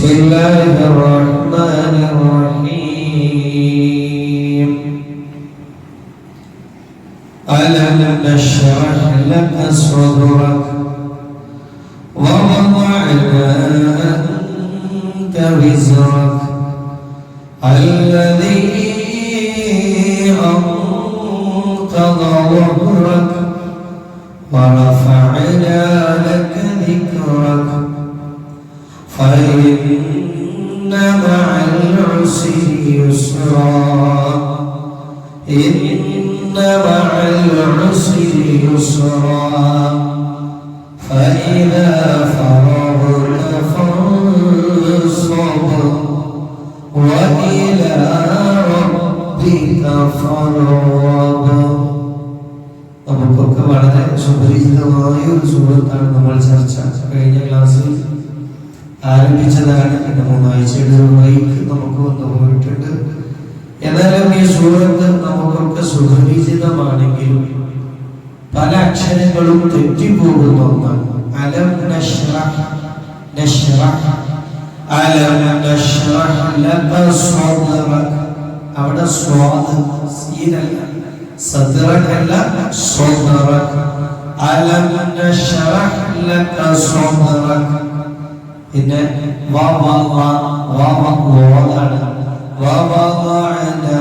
الله الرحمن الرحيم ألم نشرح لك صدرك ووضعنا عنك وزرك الذي أنقض ظهرك ورفعنا لك ذكرك فإن مع العسر يسرا إن مع العسر يسرا فإذا فرغت فانصب وإلى ربك فارغب. നമുക്കൊക്കെ വളരെ സുപരിചിതമായ ഒരു സൂറത്താണ് നമ്മൾ ചർച്ച കഴിഞ്ഞ ക്ലാസ്സിൽ ആരംഭിച്ചതാണ്. പിന്നെ 3 ആഴ്ചയുടെ ഒരു ബ്രേക്ക് നമുക്ക് വന്നു പോയിട്ടുണ്ട്. എന്നാലും ഈ സൂറത്ത് നമുക്കൊക്കെ സുപരിചിതമാണെങ്കിലും പല അക്ഷരങ്ങളും തെറ്റിപ്പോകുന്ന ഒന്നാണ്. അലം നശ്റഹ് നശ്റഹ് അലം നശ്റഹ് ലക സദ്റക. അവിടെ സ്വാദ് സീനല്ല, സദ്റകല്ല, സദ്റക. അലം നശ്റഹ് ലക സദ്റക. പിന്നെ വാവാണ് വവദഅനാ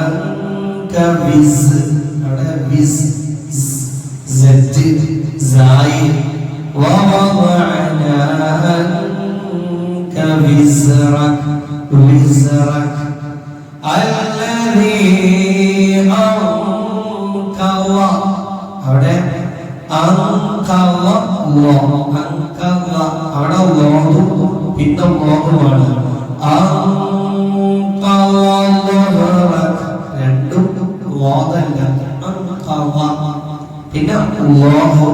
അൻക വിസ്. അവിടെ വിസ് സദ് സായി വവദഅനാ അൻക വിസ്റക വിസ്റക അല്ലദീ അൻകവ. അവിടെ അൻകവ അൻകവ. അവിടെ ലോഹും പിന്നെ ലോഹുമാണ്. രണ്ടും ലോഹല്ല. പിന്നെ ലോഹു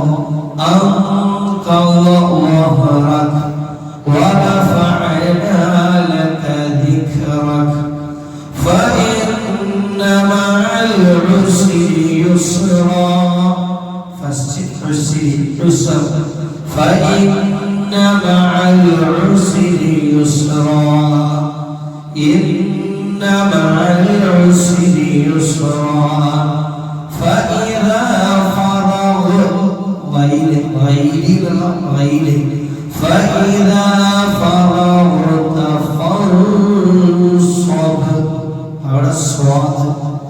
ورفعنا لك ذكرك فإن مع العسر يسرا. فإن مع العسر يسرا إن مع العسر يسرا فإذا فرغت فإذا فرغت فانصب. അവിടെ സ്വാദ്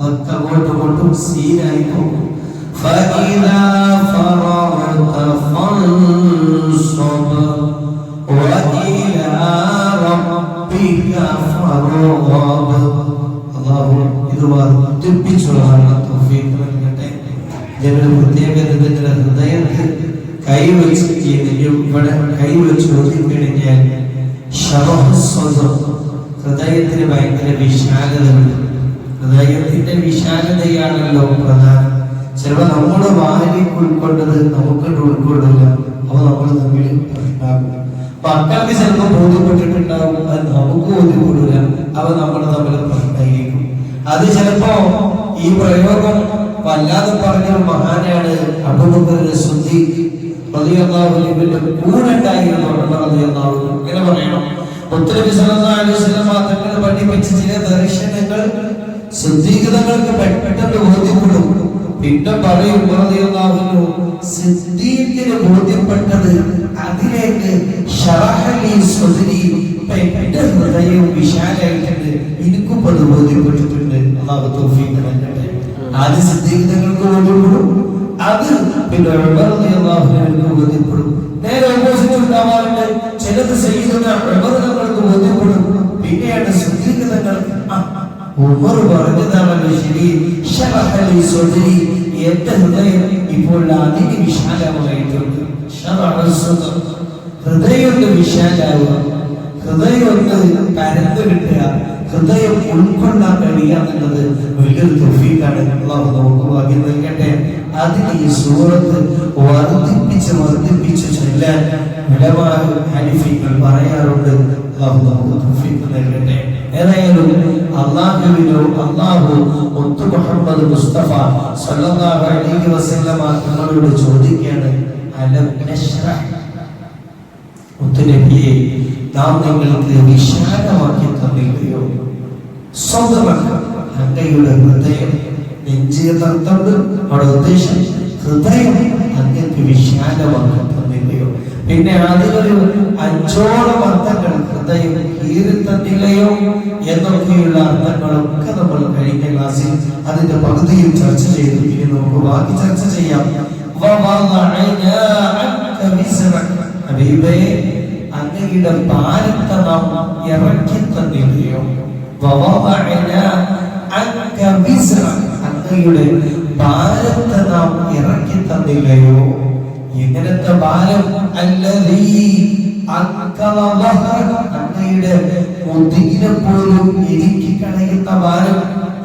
ഒക്കെ കൊണ്ടും സീനായി പോകും. فإذا فرغت فانصب وإلى ربك فارغب. അല്ലാഹു ഇത് വർദ്ധിപ്പിച്ചുള്ള തൗഫീഖ് നൽകട്ടെ. ഇതിന്റെ പ്രത്യേകത ഹൃദയത്തിൽ കൈവച്ച് ഇവിടെ കൈവച്ച് ഒതുക്കിക്കഴിഞ്ഞാൽ ഹൃദയത്തിന് ഭയങ്കര വിശാലതയുണ്ട്. ഹൃദയത്തിന്റെ വിശാലതയാണല്ലോ പ്രധാനം. ചിലപ്പോൾ നമ്മുടെ വാരിക്ക് ഉൾക്കൊണ്ടത് നമുക്ക് ഉൾക്കൊള്ളില്ല. അപ്പൊ നമ്മൾ തമ്മിൽ ഉണ്ടാകും. മക്കൾക്ക് ചിലപ്പോൾ ബോധ്യപ്പെട്ടിട്ടുണ്ടാവും, അത് നമുക്ക് ബോധ്യപ്പെടില്ല. അവ നമ്മൾ തമ്മിൽ പ്രശ്നമായിരിക്കും. അത് ചിലപ്പോ ഈ പ്രയോഗം വല്ലാതെ പറഞ്ഞ മഹാനാണ് അബൂബക്കർ സിദ്ദീഖ് റളിയല്ലാഹു അൻഹുവിന്റെ കൂടെ ഉണ്ടായിരുന്നു. ഇങ്ങനെ പറയണം, മുത്തനബി സല്ലല്ലാഹു അലൈഹി വസല്ലം തങ്ങൾ പഠിപ്പിച്ച ചില ദർശനങ്ങൾ സിദ്ദീഖുകൾക്ക് പെട്ടെന്ന് ബോധ്യപ്പെടും. പിന്നെ പറയും സിദ്ദീഖിന് ബോധ്യപ്പെട്ടത് അതിലേക്ക് ഹൃദയം വിശാലായിട്ടുണ്ട്, എനിക്കും അത് ബോധ്യപ്പെട്ടിട്ടുണ്ട്. അല്ലാഹു തൗഫീഖ് നൽകട്ടെ. ആദ്യ സിദ്ദീഖുകൾക്ക് ബോധ്യപ്പെടും, അത് പിന്നെ ബോധ്യപ്പെടും. നേരെ ഓപ്പോസിറ്റ് ഉണ്ടാവാറുണ്ട്. ചിലത് സയ്യിദുനാ ഉമർ തങ്ങൾക്ക് ബോധ്യപ്പെടും, പിന്നെയാണ് സിദ്ദീഖുകൾ ഉമർ പറഞ്ഞതാണല്ലോ ശരി. എന്റെ ഹൃദയം ഇപ്പോൾ അതിന് വിശാലമായിട്ടുണ്ട്. ഹൃദയം വിശാലാവുക, ഹൃദയം ഒന്ന് പരന്നു കിട്ടുക, ഹൃദയം ഉൾക്കൊള്ളാൻ കഴിയുക എന്നുള്ളത് വലിയൊരു തൗഫീഖാണ്. അല്ലാഹു നമുക്ക് ഭാഗ്യം നൽകട്ടെ. അതിന് ഈ സൂറത്ത് വർദ്ധിപ്പിച്ച് ചൊല്ലാൻ ഹനഫികൾ പറയാറുണ്ട്. അല്ലാഹു നമുക്ക് തൗഫീഖ് നൽകട്ടെ. ഏതായാലും അല്ലാഹുവിനോ അല്ലാഹു മുത്തു മുഹമ്മദ് മുസ്തഫ സല്ലല്ലാഹു അലൈഹി വസല്ലം തങ്ങളോട് ചോദിക്കുകയാണ്, അലം നശ്റഹ്, മുത്തുനബിയെ നാം നിങ്ങൾക്ക് വിശാലമാക്കി തന്നില്ലയോ? അങ്ങയുടെ ഹൃദയം, നെഞ്ചിയതർത്തമുണ്ട് അവിടെ ഉദ്ദേശം ഹൃദയം അങ്ങക്ക് വിശാലമാക്കി തന്നില്ലയോ? പിന്നെ അതിനൊരു 5ഓളം അർത്ഥങ്ങൾ, ഹൃദയം കീറി തന്നില്ലയോ എന്നൊക്കെയുള്ള അർത്ഥങ്ങളൊക്കെ നമ്മൾ കഴിഞ്ഞ ക്ലാസ്സിൽ അതിന്റെ പകുതിയിൽ ചർച്ച ചെയ്തു. ഇനി നമുക്ക് ബാക്കി ചർച്ച ചെയ്യാം. ഹബീബേ, അങ്ങയുടെ ഭാരത്തെ നാം ഇറക്കി തന്നില്ലയോ? അങ്ങയുടെ ഭാരത്തെ നാം ഇറക്കി തന്നില്ലയോ? എങ്ങനത്തെ ഭാരം? അങ്ങയുടെ മുതുകിനെ പോലും എനിക്ക് കളയുന്ന ഭാരം.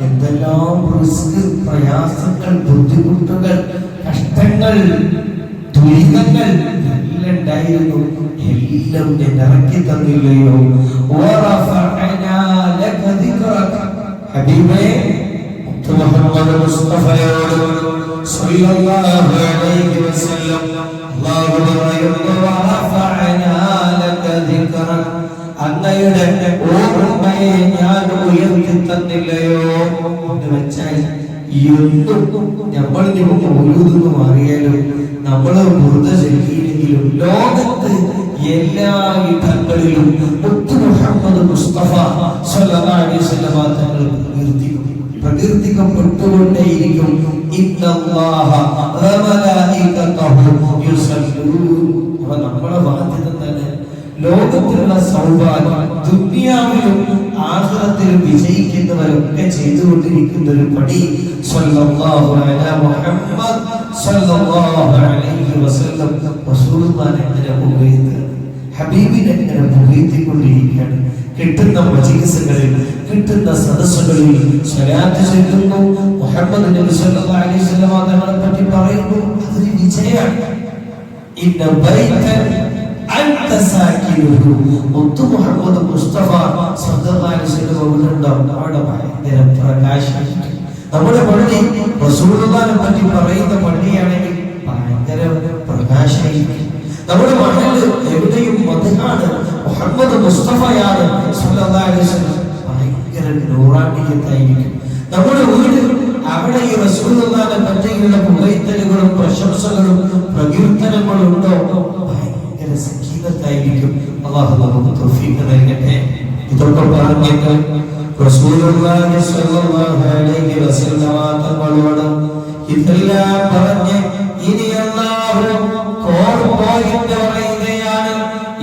എന്തെല്ലാം റിസ്ക്, പ്രയാസങ്ങൾ, ബുദ്ധിമുട്ടുകൾ, കഷ്ടങ്ങൾ, ദുരിതങ്ങൾ എല്ലാം ഉണ്ടായിരുന്നു. എല്ലാം ഞാൻ ഇറക്കി തന്നില്ലയോ? ഹബീബേ, മുഹമ്മദ് മുസ്തഫയോട് സ്വല്ലല്ലാഹു അലൈഹി വസല്ലം അല്ലാഹു പറയുന്നു, വറഫഅനാ ലക ദിക്റക, അങ്ങയുടെ ഓർമ്മയെ ഞാൻ ഉയർത്തി തന്നില്ലയോ എന്ന് വെച്ചാൽ എന്തും നമ്മൾ മൗലൂദ് അറിയാലോ, നമ്മള് വെറുതെ ചൊല്ലിയില്ലെങ്കിലും ലോകത്ത് എല്ലാ ഇടങ്ങളിലും മുത്ത് മുഹമ്മദ് മുസ്തഫ സ്വല്ലല്ലാഹു അലൈഹി വസല്ലം തങ്ങൾ പ്രകീർത്തിക്കപ്പെട്ടുകൊണ്ടേയിരിക്കും. ഇന്നല്ലാഹ വമലായികതഹു യുസല്ലൂൻ. നമ്മളെ ബാധ്യത തന്നെ ലോകത്തിലുള്ള സൗഭാഗ്യം ദുനിയാവിലും ആഖിറത്തിലും വിജയിക്കുന്നവരൊക്കെ ചെയ്തുകൊണ്ടിരിക്കുന്ന ഒരു പണി സ്വല്ലല്ലാഹു അലാ മുഹമ്മദ് സ്വല്ലല്ലാഹു അലൈഹി വസല്ലം റസൂലുള്ളാഹിനെ എങ്ങനെ പുകഴ്ത്തുക, ഹബീബിനെ എങ്ങനെ പുകഴ്ത്തിക്കൊണ്ടിരിക്കുകയാണ്. കിട്ടുന്ന മജ്‌ലിസുകളിൽ, കിട്ടുന്ന സദസ്സുകളിൽ സ്വലാത്ത് ചൊല്ലുന്നു, മുഹമ്മദ് നബി സ്വല്ലല്ലാഹു അലൈഹി വസല്ലം തങ്ങളെ പറ്റി പറയുന്നു. അതൊരു വിജയമാണ്. ഇന്ന ബൈതൻ അൻത സാകിനുഹു, മുത്ത് മുഹമ്മദ് മുസ്തഫ സ്വല്ലല്ലാഹു അലൈഹി വസല്ലം അവിടെ ഭയങ്കര പ്രകാശമാണ്. നമ്മുടെ പള്ളി റസൂലുള്ളാഹിനെ പറ്റി പറയുന്ന പള്ളിയാണെങ്കിൽ ഭയങ്കര പ്രകാശമായിരിക്കും. നമ്മുടെ മഹല്ല് എവിടെയും മദ്ഹാണ്, മുഹമ്മദ് മുസ്തഫയാണ് സ്വല്ലല്ലാഹു അലൈഹി വസല്ലം, ഭയങ്കര നൂറാനിയത്തായിരിക്കും. നമ്മുടെ വീട് അവിടെ ഈ റസൂലുള്ളാഹിനെ പറ്റിയുള്ള പുകഴ്ത്തലുകളും പ്രശംസകളും പ്രകീർത്തനങ്ങളും ഉണ്ടോ, ഭയങ്കര സക്കീനത്തായിരിക്കും. അല്ലാഹു നമുക്ക് തൗഫീഖ് നൽകട്ടെ. ഇതൊക്കെ പറഞ്ഞിട്ട് റസൂലുള്ളാഹി സ്വല്ലല്ലാഹു അലൈഹി വസല്ലം തങ്ങളോട് ഇതെല്ലാം പറഞ്ഞ് ഇനി അല്ലാഹു കോർ പോയിന്റ് പറയുകയാണ്.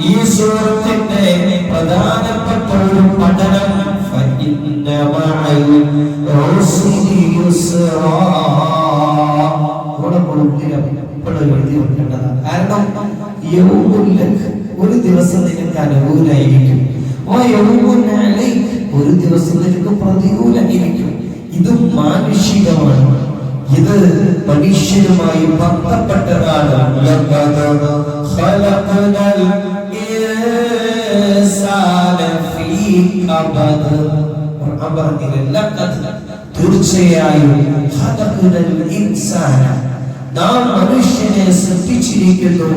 ഈ സൂറത്തിന്റെ പ്രധാനപ്പെട്ട ഒരു പഠനം ഫഇന്ന മഅൽ ഉസ്രി യുസ്റാ. എഴുതി വെക്കേണ്ടതാണ്. കാരണം ഒരു ദിവസം നിനക്ക് അനുകൂലമായിരിക്കും, ഒരു ദിവസം നിനക്ക് പ്രതികൂലമായിരിക്കും. ഇത് മാനുഷികമാണ്, ഇത് മനുഷ്യരുമായി ബന്ധപ്പെട്ടതാണ്. തീർച്ചയായും നാം മനുഷ്യനെ സൃഷ്ടിച്ചിരിക്കുന്നു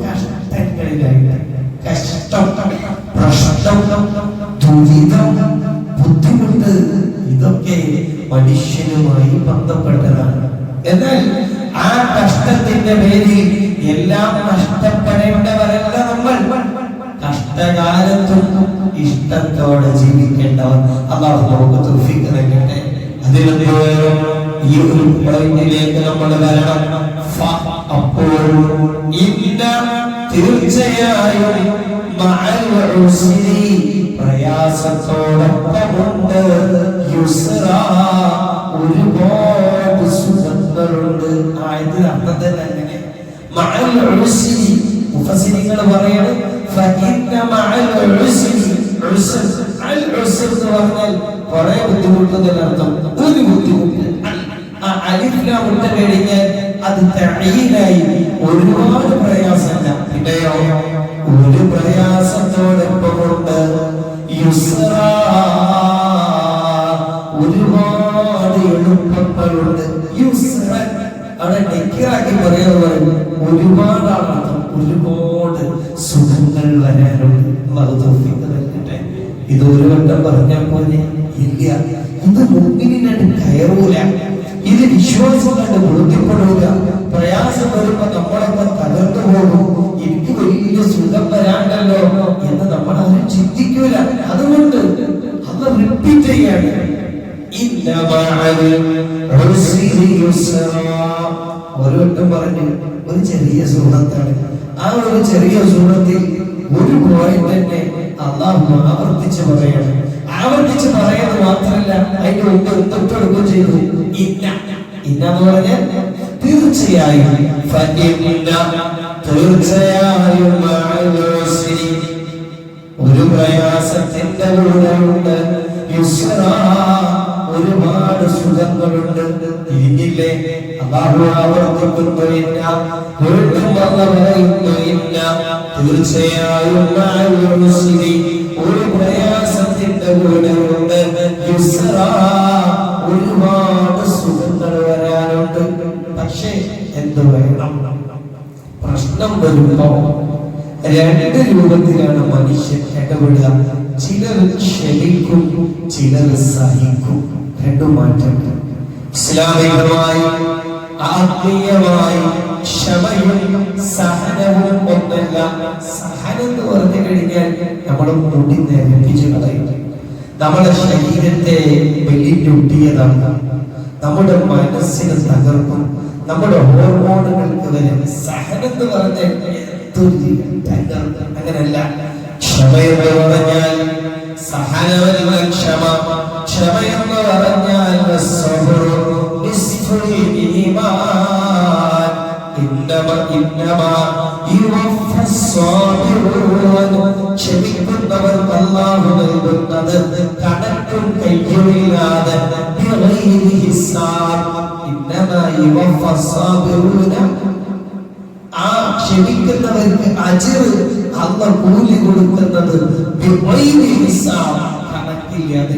കഷ്ടങ്ങളിലായിട്ട്. കഷ്ടം, പ്രശ്നം, ദുരിതം, ബുദ്ധിമുട്ട്, ഇതൊക്കെ മനുഷ്യനുമായി ബന്ധപ്പെട്ടതാണ്. എന്നാൽ ആ കഷ്ടത്തിന്റെ പേരിൽ എല്ലാം നഷ്ടപ്പെടേണ്ടവരല്ല നമ്മൾ. കഷ്ടകാലത്തും ഇഷ്ടത്തോടെ ജീവിക്കേണ്ടവർ. അല്ലാഹു നമുക്ക് തൗഫീഖ് നൽകട്ടെ. അതിലൊക്കെ ഈ ഒരു പോയിന്റിലേക്ക് നമ്മൾ വരണം. അപ്പോൾ തീർച്ചയായും പ്രയാസത്തോടൊപ്പമുണ്ട് യുസ്റാ, ഒരുപാട് സുഖങ്ങളുണ്ട്. ആയതിൽ അർത്ഥത്തെ തന്നെ മഅൽ ഉസ്രി മുഫസ്സിരികൾ പറയാണ് ഫഇന്ന മഅൽ ഉസ്രി, ഉസ്ർ അൽ ഉസ്ർ എന്ന് പറഞ്ഞാൽ കുറെ ബുദ്ധിമുട്ടുന്ന അർത്ഥം. ഒരു ബുദ്ധിമുട്ട് അലിഫ് ലാം ഇട്ട് കഴിഞ്ഞാൽ അത് തഈനായി ഒരുപാട് പ്രയാസമല്ല. പിന്നെയോ ഒരു പ്രയാസത്തോടൊപ്പമുണ്ട് യുസ്റാ, ഒരുപാട് എളുപ്പങ്ങളുണ്ട്. യുസ്റൻ അവിടെ നെക്കിറാക്കി പറയുന്നത് ഒരുപാട് അർത്ഥം, ഒരുപാട് സുഖങ്ങൾ അല്ലാഹു തൗഫീഖ് നൽകട്ടെ. ഇത് ഒരു വട്ടം പറഞ്ഞാൽ പോലെ ഇല്ല, ഇത് മുഅ്മിനിനോട് കയറൂല, ഇത് വിശ്വാസം കണ്ട് ബോധ്യപ്പെടൂല. പ്രയാസം വരുമ്പോ നമ്മളൊക്കെ തകർന്നു പോകും. എനിക്ക് വലിയ സുഖം വരാണ്ടല്ലോ എന്ന് നമ്മളാരും ചിന്തിക്കൂല. അതുകൊണ്ട് അത് റിപ്പീറ്റ് ചെയ്യാണ്. ഒരു വട്ടം പറഞ്ഞു ഒരു ചെറിയ സൂറത്താണ്. ആ ഒരു ചെറിയ സൂറത്തിൽ ഒരു പോയിന്റ് തന്നെ അല്ലാഹു ആവർത്തിച്ച് പറയണം. ആവർത്തിച്ച് പറയുന്നത് മാത്രമല്ല, അതിന്റെ മുമ്പ് തൊട്ടെടുക്കുകയും ചെയ്തു. ഇന്ന് പറഞ്ഞാൽ തീർച്ചയായും തീർച്ചയായും ഒരു പ്രയാസത്തിന്റെ കൂടെയുണ്ട് ഒരുപാട് സുഖങ്ങളുണ്ട്. തിരിഞ്ഞില്ലേ? അല്ലാഹു ആവർത്തിക്കുന്നു തീർച്ചയായും ഒരു പ്രയാസത്തിന്റെ കൂടെയുണ്ട് ഒരുപാട് സുഖങ്ങൾ വരാനുണ്ട്. പക്ഷേ എന്ത് വേണം? പ്രശ്നം വരുമ്പോ രണ്ട് രൂപത്തിലാണ് മനുഷ്യൻ ഇടപെടുക. ചിലർ ക്ഷമിക്കും, ചിലർ സഹിക്കും. രണ്ടും മാറ്റം. ഇസ്ലാമികമായി ആത്മീയമായി ക്ഷമയും സഹനവും ഒന്നല്ല. സഹനം എന്ന് പറഞ്ഞു കഴിഞ്ഞാൽ നമ്മുടെ മുടി നിരപ്പിച്ച് കളയും, നമ്മുടെ ശരീരത്തെ വെല്ലിട്ടൊട്ടിയതാണ്, നമ്മുടെ മനസ്സിനെ തകർക്കും, നമ്മുടെ ഹോർമോണുകൾക്ക് വരെ. സഹനം എന്ന് പറഞ്ഞാൽ അങ്ങനല്ല. ക്ഷമയെന്ന് പറഞ്ഞാൽ സഹനമല്ല ക്ഷമ. ക്ഷമയെന്ന് പറഞ്ഞാൽ ക്ഷമിക്കുന്നവർക്ക് അല്ലാഹു നൽകുന്നത് കണക്കും കയ്യുമില്ലാതെ ആ ക്ഷമിക്കുന്നവർക്ക് അജ്ർ അല്ലാഹു കൂലി കൊടുക്കുന്നത് കണക്കില്ലാതെ.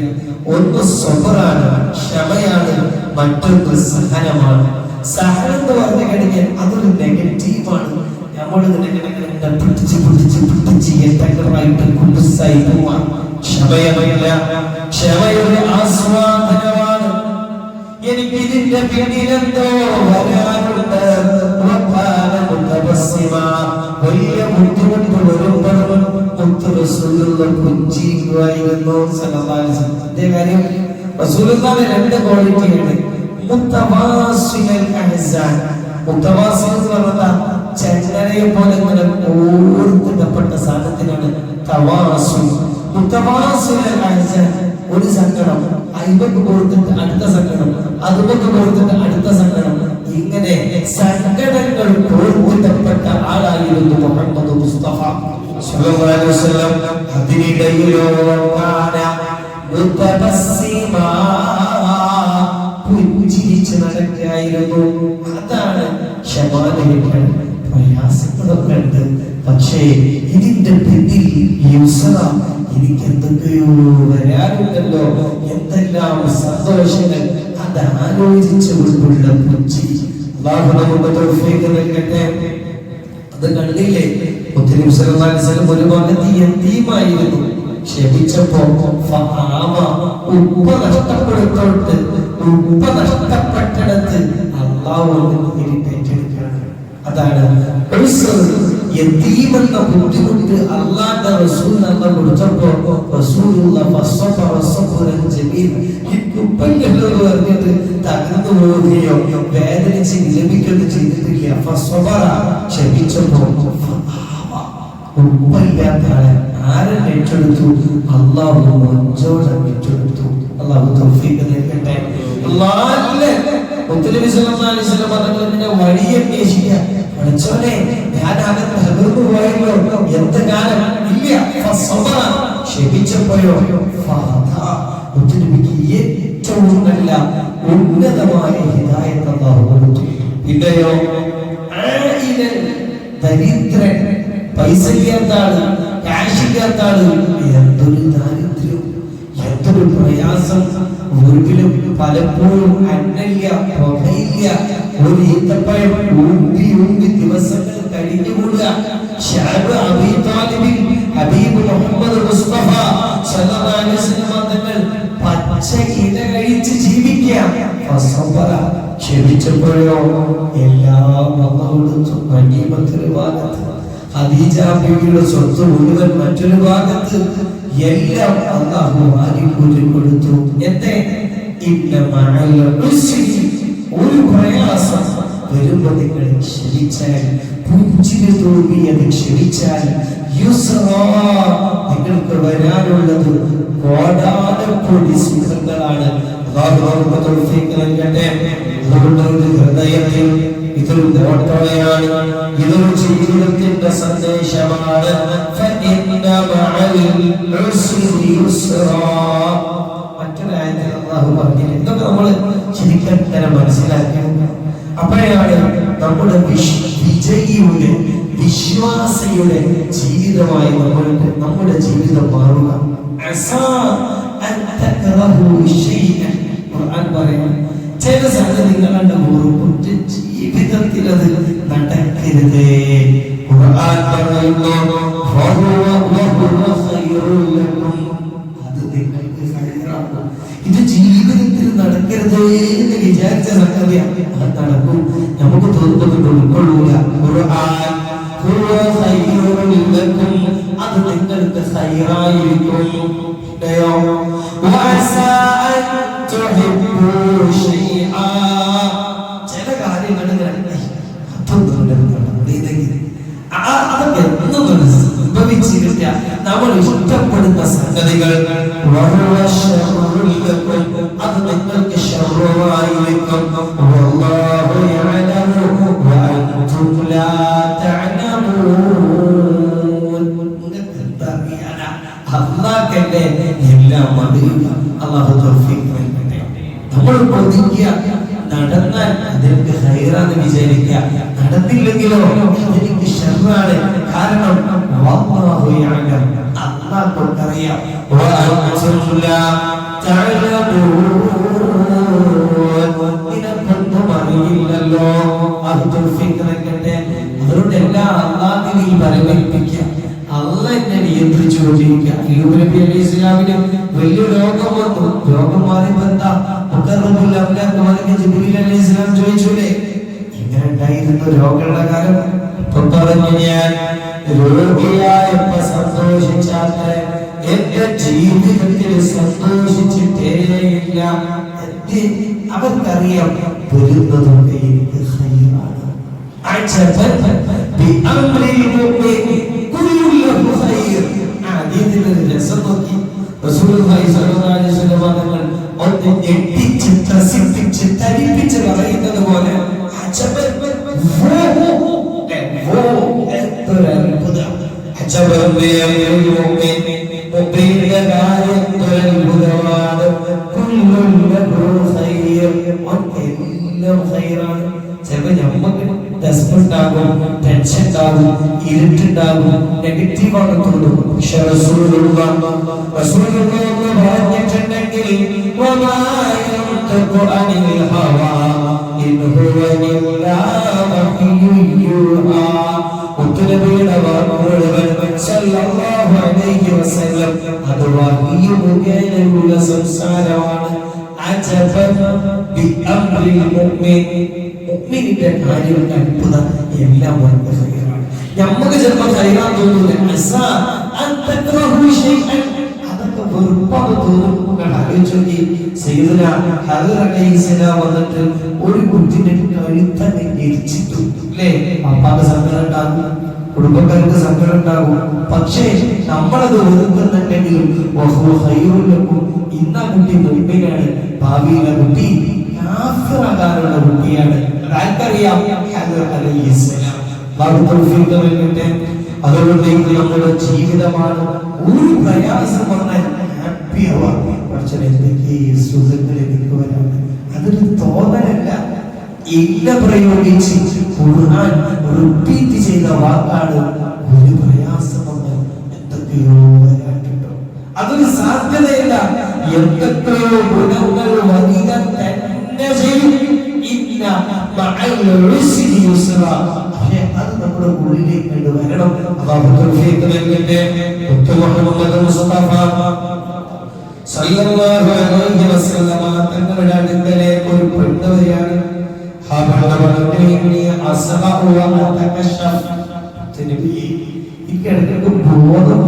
ഒന്ന് സബറാണ്, ക്ഷമയാണ്, മറ്റൊന്ന് സഹനമാണ്. സഹനം എന്ന് പറഞ്ഞു കഴിഞ്ഞാൽ അതൊരു നെഗറ്റീവാണ്. ക്ഷമയുടെ ആസ്വാദനമാണ്. എനിക്ക് ഇതിന്റെ പിന്നിലെന്തോ വരാനുണ്ട്. വലിയ ബുദ്ധിമുട്ട് വരുമ്പോഴും പുഞ്ചിരിക്കുമായിരുന്നു. അതേ കാര്യം റസൂലുള്ളാഹിന്റെ രണ്ട് ക്വാളിറ്റിയാണ്. ചങ്ങലയെ പോലെ ഓർത്തിടപ്പെട്ട സാധനത്തിനാണ് തവാസുൽ. ഒരു സങ്കടം അയ്യക്ക് കൊടുത്തിട്ട് അടുത്ത സങ്കടം, അതുകൊണ്ട് കൊടുത്തിട്ട് അടുത്ത സങ്കടം. ഇങ്ങനെ സങ്കടങ്ങൾ ഓർത്തിടപ്പെട്ട ആളായിരുന്നു മുഹമ്മദ് മുസ്തഫ സ്വല്ലല്ലാഹു അലൈഹി വസല്ലം. അതിനിടയിലോ പുഞ്ചിരിച്ച് നടക്കായിരുന്നു. അതാണ് ക്ഷമാനികൾ. പ്രയാസങ്ങളൊക്കെ ഉണ്ട്, പക്ഷേ ഇതിന്റെ പിന്നിൽ എനിക്ക് എന്തൊക്കെയോ വരാനുണ്ടല്ലോ, എന്തെല്ലാം സന്തോഷങ്ങൾ, അത് ആലോചിച്ചുകൊണ്ടുള്ള പുഞ്ചിരി. അല്ലാഹു നമുക്ക് തൗഫീഖ് നൽകട്ടെ. അത് കണ്ടില്ലേ, മുത്തനബി സല്ലല്ലാഹു അലൈഹി വസല്ലം ഒരു ഭാഗത്ത് യതീമായിരുന്നു. ക്ഷമിച്ചപ്പോ ഉപ്പ നഷ്ടപ്പെട്ടിടത്ത് അല്ലാഹു ഏറ്റെടുക്കുകയാണ്. അതാണ് യതീമെന്ന ബുദ്ധിമുട്ട് അല്ലാഹുവിന്റെ റസൂൽ നമ്മൾ കൊടുത്തപ്പോ പറഞ്ഞിട്ട് തകർന്നു പോവുകയോ വേദനിച്ച് വിലപിക്കുകയോ ചെയ്തിട്ടില്ല. ക്ഷമിച്ചപ്പോ ഉപ്പയില്ലാത്ത ആരെ ഏറ്റെടുത്തു? അല്ലാഹു മഞ്ചോടെ ഏറ്റെടുത്തു. അല്ലാഹു തൗഫീഖ് നൽകട്ടെ. മുത്തനബി സല്ലല്ലാഹു അലൈഹി വസല്ലം പറഞ്ഞതിന്റെ വഴി അന്വേഷിക്കുക. പഠിച്ചോനെ, ഞാൻ ആകെ തകർന്നു പോയല്ലോ, എന്ത് കാലം ഇല്ല. ക്ഷമിച്ചപ്പോയോ മുത്തനബിക്ക് ഏറ്റവും നല്ല ഉന്നതമായ ഹിദായത്ത് അല്ലാഹു കൊടുത്തു. പിന്നെയോ ദരിദ്രൻ, പൈസ ഇല്ലാത്താണ്, കാശ് ഇല്ലാത്താണ്, എന്തൊരു ദാരിദ്ര്യം, എന്തൊരു പ്രയാസം. വീട്ടിലും പലപ്പോഴും അന്നയില്ല, പുകയില്ല, ഒരു ഈത്തപ്പഴം ഊമ്പി ദിവസങ്ങൾ കഴിഞ്ഞുകൂടുക. ഹബീബ് മുഹമ്മദ് ക്ഷമിച്ചപ്പോഴോ എല്ലാം വന്നുകൊടുത്തു. ഗനീമത്തൊരു ഭാഗത്ത്, ഖദീജ ബീവിയുടെ സ്വത്ത് മുഴുവൻ മറ്റൊരു ഭാഗത്ത്, എല്ലാം അല്ലാഹു വാരിക്കൂട്ടി കൊടുത്തു. എന്തേ? ഇന്ന മഅൽ ഉസ്രി, ഒരു പ്രയാസം വരുമ്പോ നിങ്ങൾ ക്ഷമിച്ചാൽ, പുഞ്ചിരി തൂകി അത് ക്ഷമിച്ചാൽ, യുസ്റാ, നിങ്ങൾക്ക് വരാനുള്ളത് കോടാനക്കോടി സുഖങ്ങളാണ്. ഹൃദയത്തിൽ ഇതൊരു മോട്ടോയാണ്, ഇതൊരു ജീവിതത്തിന്റെ സന്ദേശമാണ്. മറ്റൊരായത്തിൽ അല്ലാഹു പറഞ്ഞു. ഇതൊക്കെ നമ്മൾ ശരിക്കും തന്നെ മനസ്സിലാക്കണം. അപ്പോഴാണ് നമ്മുടെ വിജയിയുടെ വിശ്വാസിയുടെ ജീവിതമായി നമ്മുടെ ജീവിതം മാറുക. ഖുർആൻ പറയുന്നു, ചില സംഗതികളുടെ വെറുപ്പിട്ട് ജീവിതത്തിൽ അത് നടക്കരുത്. ഖുർആൻ പറയുന്നു, അത് നിങ്ങൾക്ക് ഹൈറാണ്. ഇത് ജീവിതത്തിൽ നടക്കരുത് എന്ന് വിചാരിച്ച സംഗതിയാണ്, അത് നടക്കും. നമുക്ക് തോന്നുന്നത് ഉൾക്കൊള്ളൂല. ഖുർആൻ അത് നിങ്ങൾക്ക് ഹൈറായിരിക്കും. ചില കാര്യങ്ങൾ അതൊക്കെ സംഭവിച്ചിരിക്കുക നമ്മൾ ഇഷ്ടപ്പെടുന്ന സംഗതികൾ അത് നിങ്ങൾക്ക് ശർവമായിരിക്കും. അല്ലാഹുവിന്റെ എല്ലാം അറിയുക. അല്ലാഹു തൗഫീഖ് നൽകട്ടെ. നമ്മൾ പ്രതിജ്ഞ നടന്നാൽ അതിന്റെ ഖൈറാന്ന് വിചാരിക്കുക, നടന്നില്ലെങ്കിലോ അതിന്റെ ശർറാണ്. കാരണം വല്ലാഹു യഅലം, അല്ലാഹുക്കറിയാം. വഅൻതും ലാ തഅലമൂൻ, നിനക്കൊന്നും അറിയില്ലല്ലോ. അല്ലാഹു തൗഫീഖ് നൽകട്ടെ. അതുകൊണ്ട് എല്ലാ അല്ലാഹുവിനെയും പരമേൽപ്പിക്കുക. അള്ളാഹ് എന്നെ നിയന്ത്രിച്ചുകൊണ്ടിരിക്കുക. അയ്യൂബ് നബി അലൈഹി ഇസ്ലാമിന് വലിയ രോഗം വന്നു. രോഗം മാറിയപ്പോൾ എന്താ? ജിബ്രീൽ അലൈഹി ഇസ്ലാം ചോദിച്ചൂലേ, ഇങ്ങനെ ഉണ്ടായിരുന്നു രോഗമുള്ള കാലം? പറഞ്ഞു, ഞാൻ രോഗിയായപ്പോ സന്തോഷിച്ചാൽ എന്റെ ജീവിതത്തിൽ സന്തോഷിച്ചിട്ടേയില്ല. അവർക്കറിയാം വരുന്നതൊക്കെ എനിക്ക് ഖൈറാണ്. പറയുന്നത് പോലെ ഡെസ്പെണ്ടാകും, ടെൻഷൻ ഉണ്ടാകും, ഇരുട്ടുണ്ടാകും, നെഗറ്റീവാണ് തോന്നും. പക്ഷെ പറഞ്ഞിട്ടുണ്ടെങ്കിൽ അത് വഹീ മുഖേനയുള്ള സംസാരമാണ്. മുഅ്മിനിന്റെ കാര്യങ്ങൾ അത്ഭുതം എല്ലാം നമുക്ക് ചിലപ്പോൾ ഖൈറാൻ തോന്നൂല. അതൊക്കെ വെറുപ്പാണ് തോന്നും. ആലോചിച്ചോക്കി, സയ്യിദുനാ ഹദർ അലൈഹിസ്സലാം വന്നിട്ട് ഒരു കുട്ടിന്റെ കഴുത്തന്നെ ഞെരിച്ചിട്ടു. അല്ലേ? അപ്പാക്ക് സങ്കടം ഉണ്ടാകും, കുടുംബക്കാർക്ക് സങ്കടം ഉണ്ടാകും. പക്ഷേ നമ്മളത് വെറുക്കുന്നുണ്ടെങ്കിലും ഇന്ന കുട്ടി മുൻപിലാണ്, ഭാവിയിലെ കുട്ടി കാഫിറാകാനുള്ള കുട്ടിയാണ്. ആർക്കറിയാം? അതുകൊണ്ട് നമ്മുടെ ജീവിതമാണ്. ഒരു പ്രയാസം വന്നാൽ ഹാപ്പി ആവാം. പക്ഷേ എന്തൊക്കെ സുഖങ്ങൾ എനിക്ക് വരാണ്, അതൊരു തോന്നലല്ല. ഇല്ല പ്രയോഗിച്ച് ഖുർആൻ റിപ്പീറ്റ് ചെയ്ത വാക്കാണ് ഒരു പ്രയാസം വന്നാൽ എന്തൊക്കെയോ വരാനുണ്ടോ. അതൊരു സാധ്യതയല്ല. എന്തൊക്കെയോ ഗുണങ്ങൾ വരിക തന്നെ ചെയ്യും. അത് നമ്മുടെ ഉള്ളിലേക്ക് വരണം. തങ്ങളുടെ അടുക്കലേക്ക് ഒരു പെണ്ണ് വരികയാണ്. എനിക്കിടയ്ക്ക് ബോധം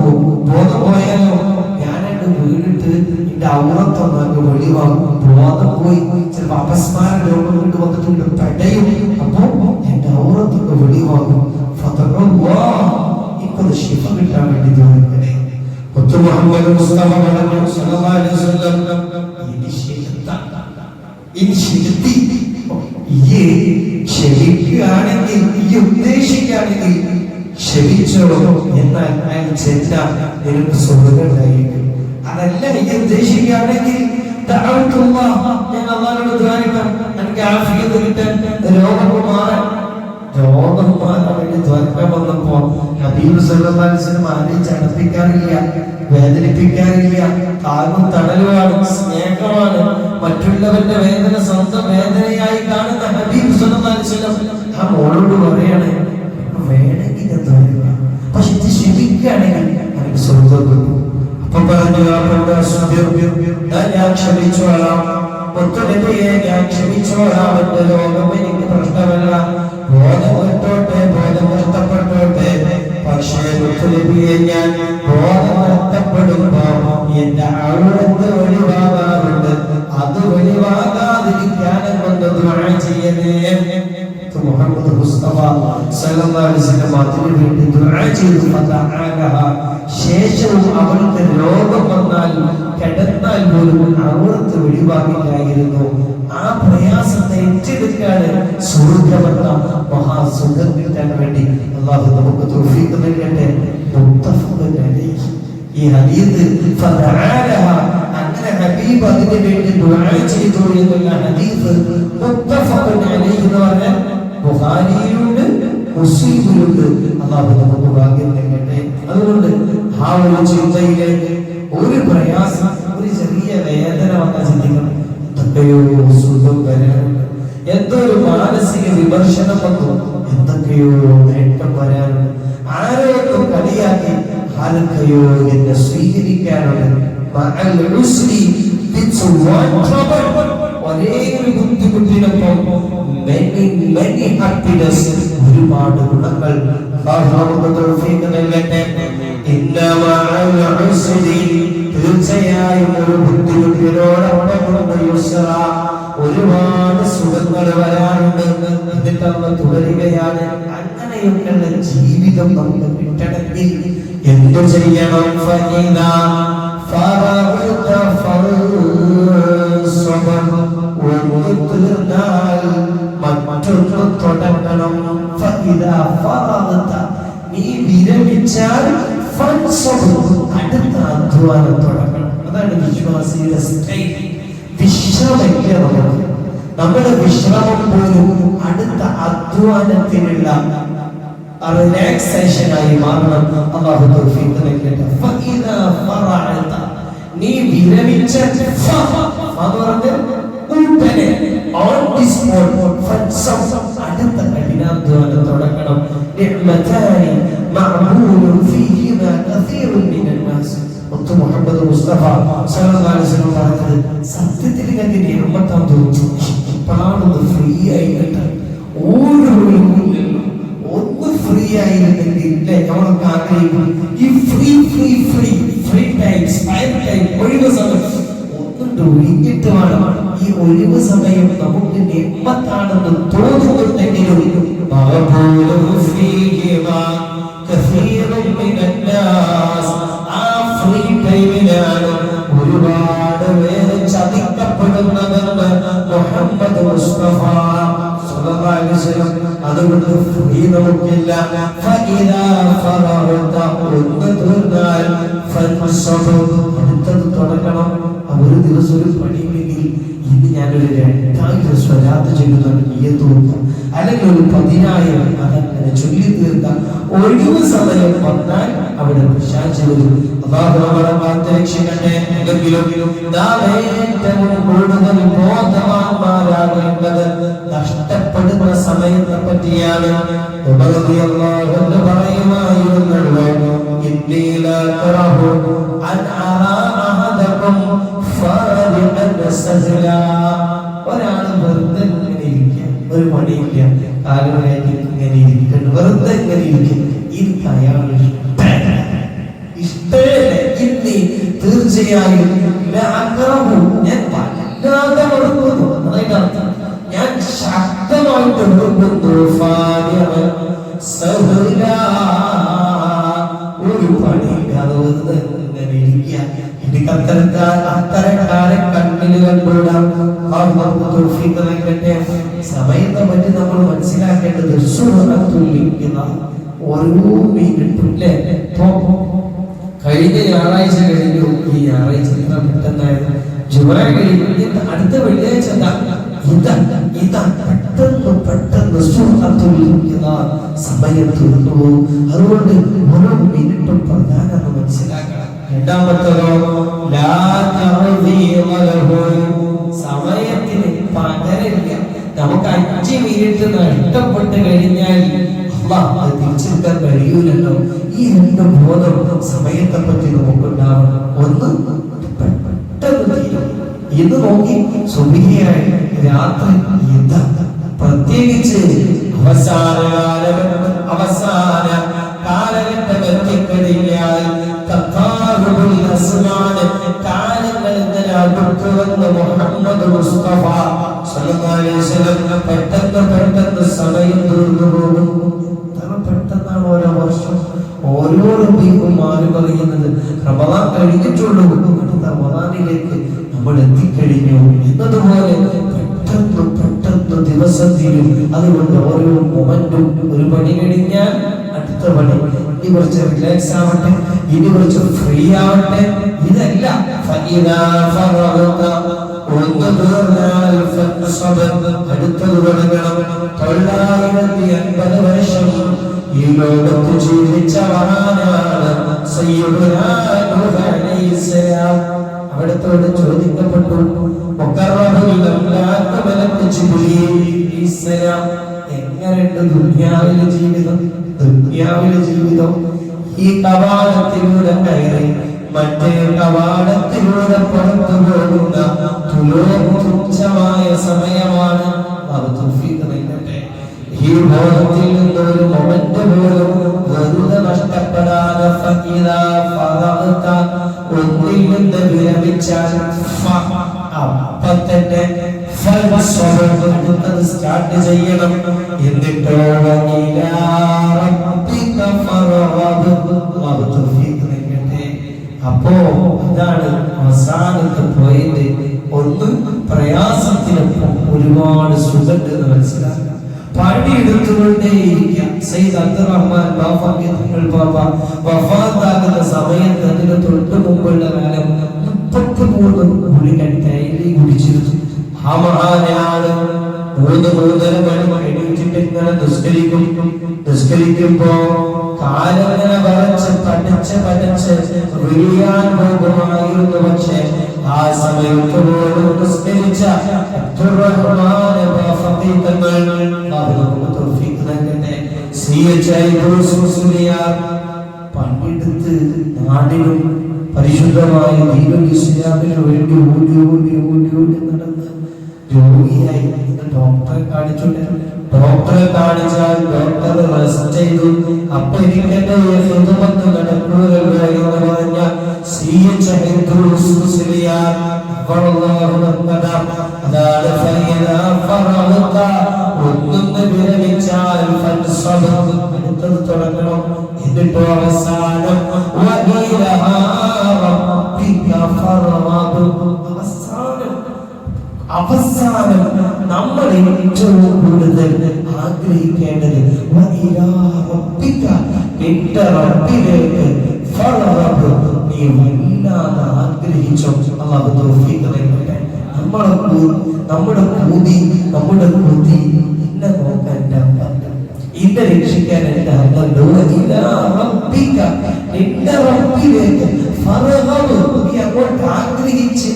പോയാലോ ഞാനെന്റെ വീടിട്ട് എന്റെ ഔറത്തൊന്നൊക്കെ വെളിവാകും. ബോധം പോയി ചിലപ്പോ അപസ്മാര രോഗം കൊണ്ട് വന്നിട്ടുണ്ട്, പെടയും. അപ്പൊ എന്റെ ഔറത്തൊക്കെ വെളിവാകും. എനിക്കത് ശിഫ കിട്ടാൻ വേണ്ടി തോന്നിക്കണേ. മുഹമ്മദ് മുസ്തഫ സല്ലല്ലാഹു അലൈഹി വസല്ലം ക്ഷമിക്കുകയാണെങ്കിൽ, ഈ ഉദ്ദേശിക്കുകയാണെങ്കിൽ ക്ഷമിച്ചോ എന്നാൽ അയാൾ ചെന്നാൽ നിനക്ക് സുഖമുണ്ടായിരിക്കും. അതല്ല ഈ ഉദ്ദേശിക്കുകയാണെങ്കിൽ ഞാൻ അല്ലാഹുവിനോട് ദ്വാരക്കാം, എനിക്ക് ആഫിയത്ത് കിട്ടാൻ, രോഗം മാറാൻ വേണ്ടി ദ്വാരക്കാൻ വന്നപ്പോ ഹബീബ് സല്ലല്ലാഹു അലൈഹി വസല്ലം ആരെയും ചടപ്പിക്കാറില്ല, വേദനിപ്പിക്കാറില്ല. താങ്ങും തണലുമാണ്, സ്നേഹമാണ്. മറ്റുള്ളവരുടെ വേദന സ്വന്തം വേദനയായി കാണുന്ന ഹബീബ് സല്ലല്ലാഹു അലൈഹി വസല്ലം ആ മോളോട് പറയാണ്, വേണമെങ്കിൽ ഞാൻ ദ്വാരക്കാം, പക്ഷെ ഇത് ക്ഷമിക്കുകയാണെങ്കിൽ എനിക്ക് സ്വർഗ്ഗം കിട്ടും. അപ്പൊ പറഞ്ഞു, ഞാൻ ക്ഷമിച്ചോളാം, ഒത്തുനബിയെ ഞാൻ ക്ഷമിച്ചോളാം, എന്റെ രോഗം എനിക്ക് പ്രശ്നമല്ല, ബോധം വിട്ടോട്ടെ, ബോധം നഷ്ടപ്പെട്ടോട്ടെ, പക്ഷേ ഒത്തുനബിയെ ഞാൻ ബോധം നഷ്ടപ്പെടുമ്പോ എന്റെ ഔറത്ത് ഒഴിവാകാറുണ്ട്, അത് ഒഴിവാകാതിരിക്കാൻ കൊണ്ട് ദുആ ചെയ്യണേ. മുഹമ്മദ് മുസ്തഫ സല്ലല്ലാഹു അലൈഹി വസല്ലം അതിനു വേണ്ടി ദുആ ചെയ്തു. ശേഷവും അവൾക്ക് രോഗം വന്നാൽ കിടന്നാൽ പോലും ഔറത്ത് ഒഴിവാക്കില്ലായിരുന്നു. ആ പ്രയാസത്തെ ഏറ്റെടുക്കാൻ സ്വർഗ്ഗമെന്ന മഹാസുഖം കിട്ടാൻ വേണ്ടി അല്ലാഹു നമുക്ക് തൗഫീഖ് നൽകട്ടെ. മുത്തഫഖുൻ അലൈഹി ഈ ഹദീസ് അങ്ങനെ ഹബീബ് അതിനു വേണ്ടി ദുആ ചെയ്തു എന്നുള്ള ഹദീസ് മുത്തഫഖുൻ അലൈഹി എന്ന് പറഞ്ഞാൽ ബുഖാരിയിലുണ്ട്, മുസ്ലിമിലുണ്ട്. അല്ലാഹു നമുക്ക് ഭാഗ്യം നൽകട്ടെ. അതുകൊണ്ട് ആ ഒരു ചിന്തയിലേക്ക് ഒരു പ്രയാസം, ഒരു ചെറിയ വേദന വന്ന ചിന്തിക്കണം, എന്തൊക്കെയോ സുഖം വരാനുണ്ട്, എന്തോ ഒരു മാനസിക വിമർശനം വന്നു, എന്തൊക്കെയോ നേട്ടം വരാനുണ്ട്, ആരെയൊക്കെ കളിയാക്കി ആരൊക്കെയോ എന്നെ സ്വീകരിക്കാനുണ്ട്. ഒരേ ഒരു ബുദ്ധിമുട്ടിനൊപ്പം ഒരുപാട് ഗുണങ്ങൾ തീർച്ചയായും ഒരു ബുദ്ധിമുട്ടിനോടൊപ്പം ഒരുപാട് സുഖങ്ങൾ വരാനുണ്ട്. എന്നിട്ട് നമ്മൾ തുടരുകയാണ്. അങ്ങനെയൊക്കെയുള്ള ജീവിതം നമുക്ക് കിട്ടണമെങ്കിൽ എന്തു ചെയ്യണം? മറ്റൊന്ന് തുടങ്ങണം. നീ വിരമിച്ചാൽ അടുത്ത അധ്വാനം തുടങ്ങണം. അതാണ് വിശ്വാസിയുടെ സ്റ്റൈൽ. വിശ്രമിക്കുക. നമ്മുടെ വിശ്രമം പോലും അടുത്ത അധ്വാനത്തിനുള്ള റിലാക്സേഷനായി മാറണം. അല്ലാഹു തൗഫീഖ് നൽകട്ടെ. നീ വിരമിച്ച അടുത്ത കഠിനാധ്വാനം തുടങ്ങണം. മുഹമ്മദ് മുസ്തഫ സല്ലല്ലാഹു അലൈഹി വസല്ലം പറഞ്ഞത് സത്യത്തിൽ എനിക്ക് നിഅമത്താൻ തോന്നുന്നു. ഇപ്പോഴാണ് ഫ്രീ ആയിട്ട് ഒന്ന് ഫ്രീ ആയിരുന്നെങ്കിൽ നമ്മളൊക്കെ ആഗ്രഹിക്കും. ഈ ഫ്രീ ടൈം, സ്പെയർ ടൈം, ഒഴിവ് സമയം ഒന്നുണ്ട് ഒഴിഞ്ഞിട്ട് വേണം. ഈ ഒഴിവ് സമയം നമുക്ക് നിഅമത്താണെന്ന് തോന്നുന്നുണ്ടെങ്കിലും ഒരുപാട് പേര് ചതിക്കപ്പെടുന്നതെന്ന് മുഹമ്മദ് മുസ്തഫ സല്ലല്ലാഹു അലൈഹി വസല്ലം. അതുകൊണ്ട് ഫ്രീ നമുക്കില്ല. അടുത്തത് തുടങ്ങണം. ഒരു ദിവസം ഒരു പണിയില്ലെങ്കിൽ ഇന്ന് ഞാനൊരു 2000 സ്വലാത്ത് ചെയ്യുന്നതാണ് നിയ്യത്ത് കൊടുക്കാം, അല്ലെങ്കിൽ ഒരു 10,000 അതങ്ങനെ ചൊല്ലി തീർക്കാം. ഒഴിവ് സമയം വന്നാൽ അവിടെ പിശാച് വരും. അല്ലാഹു നമ്മളെ കാത്തുരക്ഷിക്കട്ടെ. ഏറ്റവും കൂടുതൽ ബോധവാന്മാരാകേണ്ടത് നഷ്ടപ്പെടുന്ന സമയത്തെ പറ്റിയാണ്. പറയുമായിരുന്നല്ലോ, ഒരാൾ വെറുതെ എന്തൊരു പണിയില്ല, കാലുമായിട്ട് ഇങ്ങനെ ഇരിക്കുന്നു, വെറുതെ ഇങ്ങനെ ഇരിക്കും. ഇത് അയാൾ ഇഷ്ടമല്ല. ഇനി തീർച്ചയായും ഞാൻ വല്ലാതെ വെറുക്കുന്നു, അതായത് അർത്ഥം ഞാൻ ശക്തമായിട്ട് വെറുക്കുന്നു. ഒരു പണിയില്ലാതെ വെറുതെ ഇങ്ങനെ ഇരിക്കുക. എനിക്ക് അത്തരക്കാരെ കണ്ണില് കണ്ടുകൂടാം. സമയത്തെ പറ്റി നമ്മൾ മനസ്സിലാക്കേണ്ടത് ഓരോ മിനിറ്റും കഴിഞ്ഞ ഞായറാഴ്ച കഴിഞ്ഞു, ഈ ഞായറാഴ്ച പെട്ടെന്നായിരുന്നു. ജുമഅ കഴിഞ്ഞു, അടുത്ത വെള്ളിയാഴ്ച പെട്ടെന്ന് സമയം തീർന്നു. അതുകൊണ്ട് ഓരോ മിനിറ്റും പ്രധാനം മനസ്സിലാക്കണം. രണ്ടാമത്തതോ സമയത്തിന് പകരില്ല. നമുക്ക് 5 മിനിറ്റ് നഷ്ടപ്പെട്ട് കഴിഞ്ഞാൽ തിരിച്ചെടുക്കാൻ കഴിയൂലല്ലോ. ഈ 2 ബോധം സമയത്തെ പറ്റി നമുക്കുണ്ടാവണം. ഒന്ന്, പെട്ടെന്ന് ഇത് നോക്കി സുബിഹിയായി രാത്രി പ്രത്യേകിച്ച് അവസാന കാലഘട്ടം എത്തിക്കഴിഞ്ഞാൽ മുഹമ്മദ് മുസ്തഫ സല്ലല്ലാഹു അലൈഹി വസല്ലം പെട്ടെന്ന് സമയം തീർന്നു പോകും. പെട്ടെന്നാണ് ഓരോ വർഷം ഓരോ റബീഉം മാറി പറയുന്നത് റമദാൻ കഴിഞ്ഞിട്ടുള്ളൂ, റമദാനിലേക്ക് നമ്മൾ എത്തിക്കഴിഞ്ഞു എന്നതുപോലെ പെട്ടെന്ന് ദിവസം തീരും. അതുകൊണ്ട് ഓരോ മൊമെന്റും ഒരു പണി കഴിഞ്ഞാൽ അടുത്ത പണി, ഇനി കുറച്ച് റിലാക്സ് ആവട്ടെ, ഇനി കുറച്ച് ഫ്രീ ആവട്ടെ. ഇതല്ല അടുത്തത് തുടങ്ങണം. 950 വർഷം ഈ ലോകത്ത് ജീവിച്ച മഹാനാണ് സയ്യിദുനാ നൂഹ് അലൈഹിസ്സലാം. അവിടത്തോട് ചോദിക്കപ്പെട്ടു, എങ്ങനെയുണ്ട് ദുനിയാവിലെ ജീവിതം? ഈ കവാടത്തിലൂടെ കയറി മറ്റേ കവാടത്തിലൂടെ പുറത്തു പോകുന്ന തുച്ഛമായ സമയമാണ്. ഈ ബോധത്തിൽ നിന്നൊരു മൊമെന്റ് പോലും വെറുതെ നഷ്ടപ്പെടാതെ ഒന്നിൽ നിന്ന് വിരമിച്ചാൽ അപ്പം തന്നെ സ്റ്റാർട്ട് ചെയ്യണം. എന്നിട്ടോ അപ്പോ അതാണ് അവസാനത്തെ പോയിന്റ്. ഒന്ന്, പ്രയാസത്തിനൊപ്പം ഒരുപാട് സുഖമുണ്ട് എന്ന് മനസ്സിലാക്കുക. പണിയെടുത്തുകൊണ്ടേയിരിക്കുക. സയ്യിദ് അബ്ദുറഹ്മാൻ വഫാത്താകുന്ന സമയത്ത് അതിന് തൊട്ട് മുമ്പുള്ള കാലം 33 ഗുളിക ഡെയിലി കുടിച്ചിരുന്നു. ആ മഹാനാണ് 3-3:30 മണി എണീറ്റിട്ട് ഇങ്ങനെ നിസ്കരിക്കുമ്പോ കാലങ്ങനെ വരച്ച് പഠിച്ച് വീഴാൻ പോകുമായിരുന്നു. പക്ഷേ ആ സമയത്ത് പോലും നിസ്കരിച്ച പണ്ടെടുത്ത് നാടിനും പരിശുദ്ധമായ ദീനുൽ ഇസ്ലാമിന് വേണ്ടി ഓടി നടന്ന് രോഗിയായി ഡോക്ടറെ കാണിച്ചിട്ട് ഡോക്ടറെ കാണിച്ചാൽ ഡോക്ടർ റെസ്റ്റ് ചെയ്തു. അപ്പൊ എനിക്കെന്റെ നടക്കുകകൾ പറഞ്ഞ തുടങ്ങണം. എന്നിട്ടോ അവസാനം നമ്മൾ ഏറ്റവും കൂടുതൽ ആഗ്രഹിക്കേണ്ടത് നിന്റെ റബ്ബിലേക്ക് നീ വല്ലാതെ ആഗ്രഹിച്ചോ. അല്ലാഹു തൗഫീഖ് നൽകട്ടെ. നമ്മുടെ കൊതി എന്നെ നോക്കാൻ എന്നെ രക്ഷിക്കാൻ എന്റെ നിന്റെ റബ്ബിലേക്ക് നീ അങ്ങോട്ട് ആഗ്രഹിച്ച്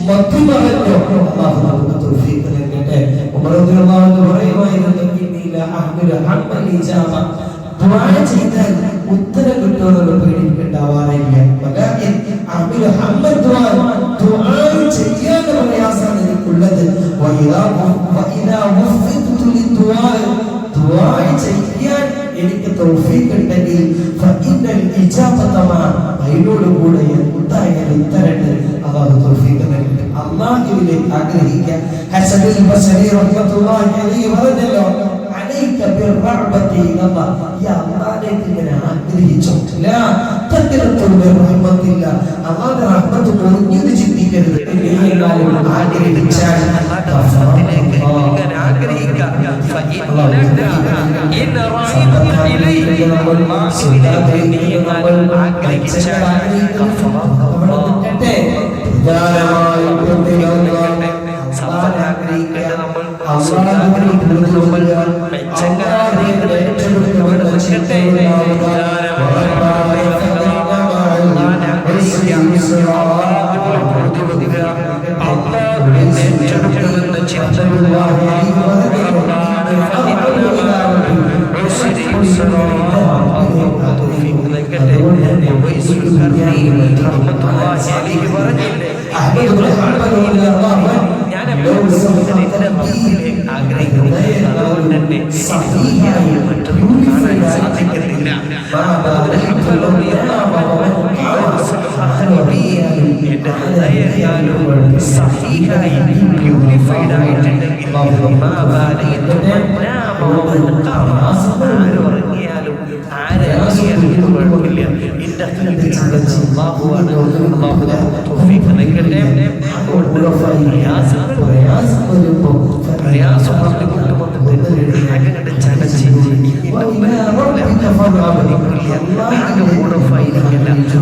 മധുമറഞ്ഞോ. അല്ലാഹു നമുക്ക് തൗഫീഖ് നൽകട്ടെ. ഉമർ റളിയല്ലാഹു അൻഹു പറയുമായിരുന്നു, ദുആ ചെയ്താൽ ഉത്തരം കിട്ടുമെന്നുള്ള പേടിയുണ്ടാവാറില്ല. ദുആ ചെയ്യാൻ പ്രയാസമാണ് എനിക്കുള്ളത്. ദുആ ചെയ്യാൻ എനിക്ക് തൗഫീഖ് ഉണ്ടെങ്കിൽ ഫഇന്നൽ ഇജാബത അതിനോട് കൂടെ എന്തായാലും ഉത്തരണ്ട്. അല്ലാഹു തൗഫീഖ് നൽകട്ടെ. അല്ലാഹുവിലേക്ക് ആഗ്രഹിക്കാൻ ഹസനുൽ ബസരി റഹ്മത്തുള്ളാഹി അലൈഹി പറഞ്ഞല്ലോ, അലൈക ബിർറഹ്മതി ഇലല്ലാഹ്, യാ അല്ലാഹുവിലേക്ക് ഇങ്ങനെ ആഗ്രഹിച്ചോ, ലാ തഖ്നതു ബിർറഹ്മത്തില്ല, അല്ലാഹുവിന്റെ റഹ്മത്ത് മുറിഞ്ഞു ചിന്തിക്കരുത്. ആഗ്രഹിച്ചാൽ റഹ്മത്തിലേക്ക് ഇങ്ങനെ ആഗ്രഹിക്കുക. ഫഇന്നക ഇൻ റഅയ്ത ഇലൈഹി അല്ലാഹുവിലേക്ക് നീ ആഗ്രഹിച്ചാൽ സമ്പത്ത് ആഗ്രഹിക്കേണ്ട നമ്മൾ, ആഗ്രഹിക്കുന്നത് നമ്മൾ, മെച്ചങ്ങൾ ആഗ്രഹിക്കുന്നത് ഏറ്റെടുക്കുമെന്ന ചിന്തയുള്ള ഞാൻ ആഗ്രഹിക്കുന്നത് അതുകൊണ്ട് തന്നെ മറ്റൊന്നും കാണാൻ സാധിക്കത്തില്ല. എന്റെ ഹൃദയത്താലും സഹീഹായി പ്യൂരിഫൈഡ് ആയിട്ടുണ്ടെങ്കിൽ ആര് ഉറങ്ങിയാലും ആരറിയാലും ഇത് കുഴപ്പമില്ല. എന്റെ ഹൃദയത്തിലുള്ളത് അല്ലാഹുവാണ്. അല്ലാഹു തൗഫീഖ് നൽകട്ടെ. പ്രയാസം അങ്ങോട്ട് ചടച്ച്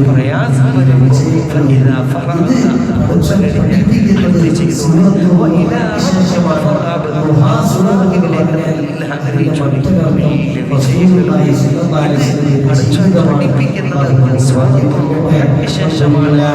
പ്രയാസം പഠിപ്പിക്കുന്നത് വിശേഷമാണ്.